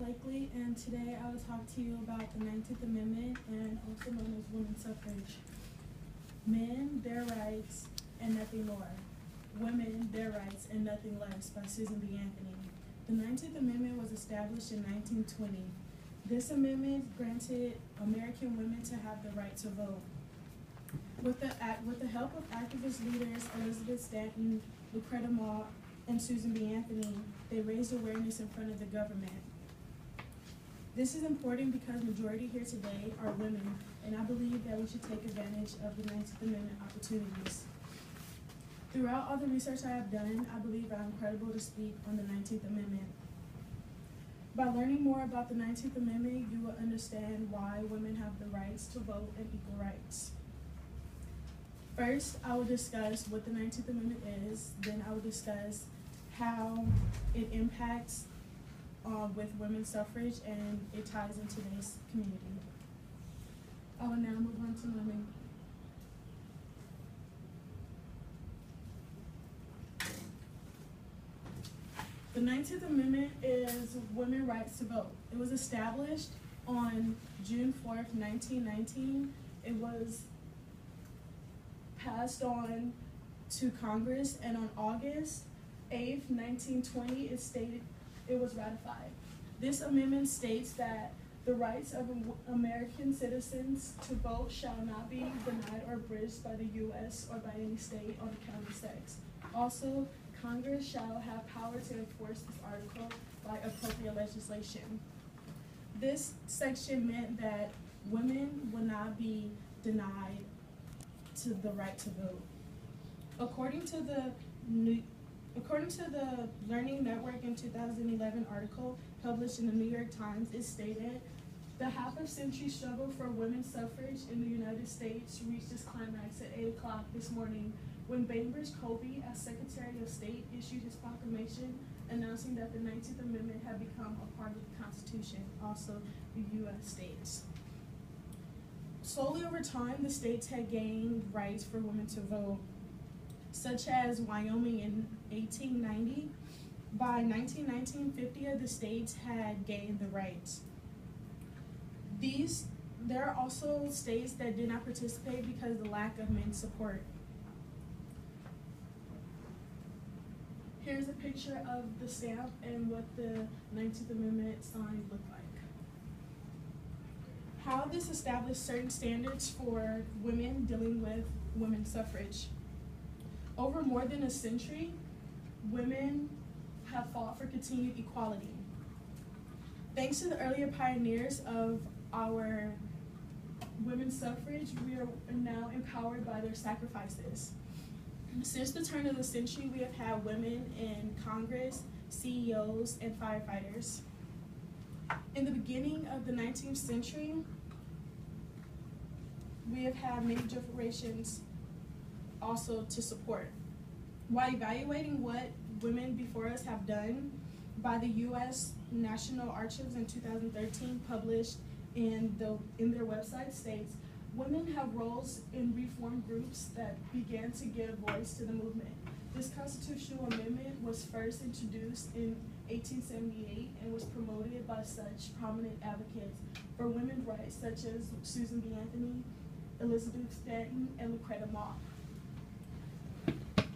Blakely, and today I will talk to you about the 19th Amendment and also known as women's suffrage. Men, Their Rights, and Nothing More. Women, Their Rights, and Nothing Less by Susan B. Anthony. The 19th Amendment was established in 1920. This amendment granted American women to have the right to vote. With the help of activist leaders Elizabeth Stanton, Lucretia Mott, and Susan B. Anthony, they raised awareness in front of the government. This is important because majority here today are women, and I believe that we should take advantage of the 19th Amendment opportunities. Throughout all the research I have done, I believe I'm credible to speak on the 19th Amendment. By learning more about the 19th Amendment, you will understand why women have the rights to vote and equal rights. First, I will discuss what the 19th Amendment is, then I will discuss how it impacts with women's suffrage and it ties in today's community. I will now move on to women. The 19th Amendment is women's rights to vote. It was established on June 4th, 1919. It was passed on to Congress, and on August 8th, 1920, it was ratified. This amendment states that the rights of American citizens to vote shall not be denied or abridged by the U.S. or by any state on account of sex. Also, Congress shall have power to enforce this article by appropriate legislation. This section meant that women would not be denied to the right to vote. According to the Learning Network in 2011 article published in the New York Times, it stated, the half-a-century struggle for women's suffrage in the United States reached its climax at 8 o'clock this morning when Bainbridge Colby, as Secretary of State, issued his proclamation announcing that the 19th Amendment had become a part of the Constitution, also the U.S. states. Slowly over time, the states had gained rights for women to vote, such as Wyoming in 1890. By 1919, 50 of the states had gained the rights. There are also states that did not participate because of the lack of men's support. Here's a picture of the stamp and what the 19th Amendment sign looked like. How this established certain standards for women dealing with women's suffrage. Over more than a century, women have fought for continued equality. Thanks to the earlier pioneers of our women's suffrage, we are now empowered by their sacrifices. Since the turn of the century, we have had women in Congress, CEOs, and firefighters. In the beginning of the 19th century, we have had many generations also to support. While evaluating what women before us have done, by the U.S. National Archives in 2013 published in their website states, women have roles in reform groups that began to give voice to the movement. This constitutional amendment was first introduced in 1878 and was promoted by such prominent advocates for women's rights such as Susan B. Anthony, Elizabeth Stanton, and Lucretia Mott.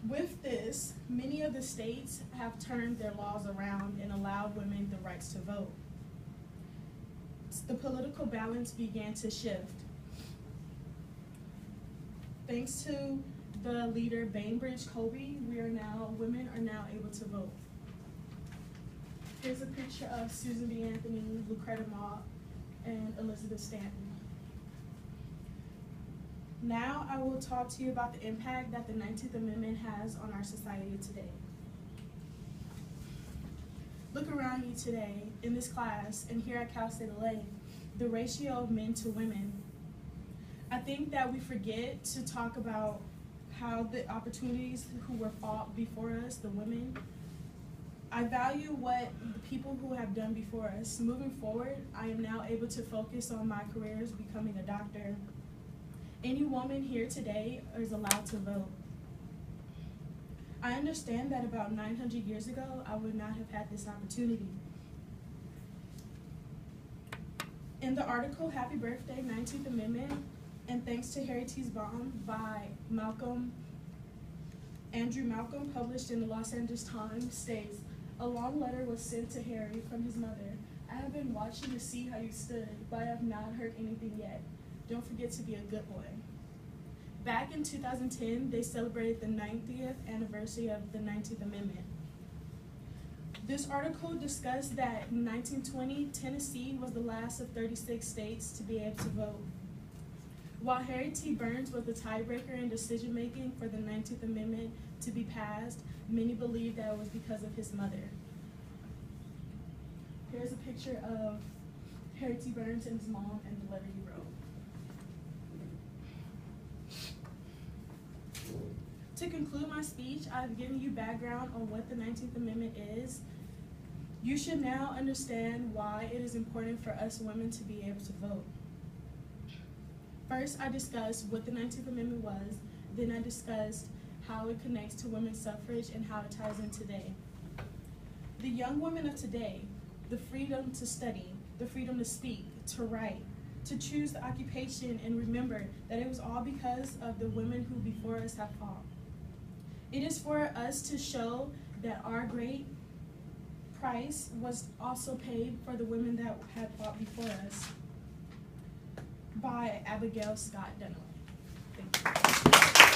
With this, many of the states have turned their laws around and allowed women the rights to vote. The political balance began to shift. Thanks to the leader Bainbridge Colby, women are now able to vote. Here's a picture of Susan B. Anthony, Lucretia Mott, and Elizabeth Stanton. Now I will talk to you about the impact that the 19th Amendment has on our society today. Look around you today in this class and here at Cal State LA, the ratio of men to women. I think that we forget to talk about how the opportunities who were fought before us, the women. I value what the people who have done before us. Moving forward, I am now able to focus on my career as becoming a doctor. Any woman here today is allowed to vote. I understand that about 900 years ago, I would not have had this opportunity. In the article, Happy Birthday, 19th Amendment, and Thanks to Harry T's Bomb by Andrew Malcolm, published in the Los Angeles Times, states, a long letter was sent to Harry from his mother. I have been watching to see how you stood, but I have not heard anything yet. Don't forget to be a good boy. Back in 2010, they celebrated the 90th anniversary of the 19th Amendment. This article discussed that in 1920, Tennessee was the last of 36 states to be able to vote. While Harry T. Burns was the tiebreaker in decision-making for the 19th Amendment to be passed, many believe that it was because of his mother. Here's a picture of Harry T. Burns and his mom and the letter he wrote. To conclude my speech, I've given you background on what the 19th Amendment is. You should now understand why it is important for us women to be able to vote. First, I discussed what the 19th Amendment was. Then I discussed how it connects to women's suffrage and how it ties in today. The young women of today, the freedom to study, the freedom to speak, to write, to choose the occupation, and remember that it was all because of the women who before us have fought. It is for us to show that our great price was also paid for the women that had fought before us. By Abigail Scott Duniway. Thank you.